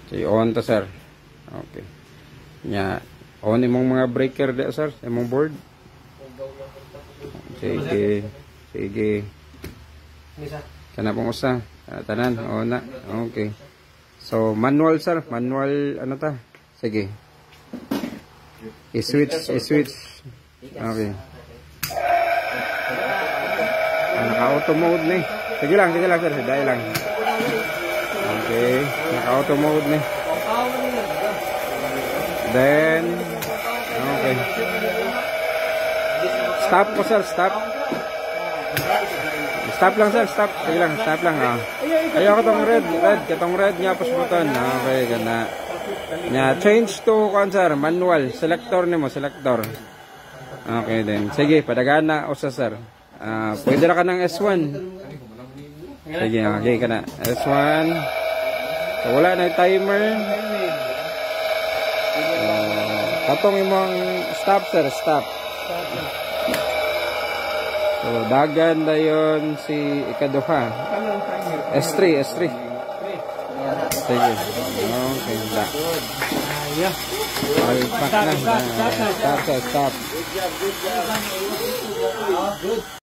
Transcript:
Okay, on to sir. Okay. Nya, on imong mga breaker da sir, imong board. Sige. Sige. Kana pong usa. Tanan, on na. Okay. So, manual sir, manual ano ta? Sige. I-switch. Okay. Naka-auto mode ni. Sige lang sir, dahil lang. Okay, naka-auto mode ni. Then, okay. Stop po sir, stop. Stop lang sir, stop. Sige lang, stop lang. Ayaw katong red niya push button. Okay, gana. Nya change to sir, manual, selector nimo, selector. Okay then. Sige, padagana usa sir. Pwede ra ka ng S1. Sige, okay ka na. S1. So, wala na yung timer. Katong imong stop sir, stop. So, dagan dayon si ikaduha. S3. Sige. Okay, da. Stop.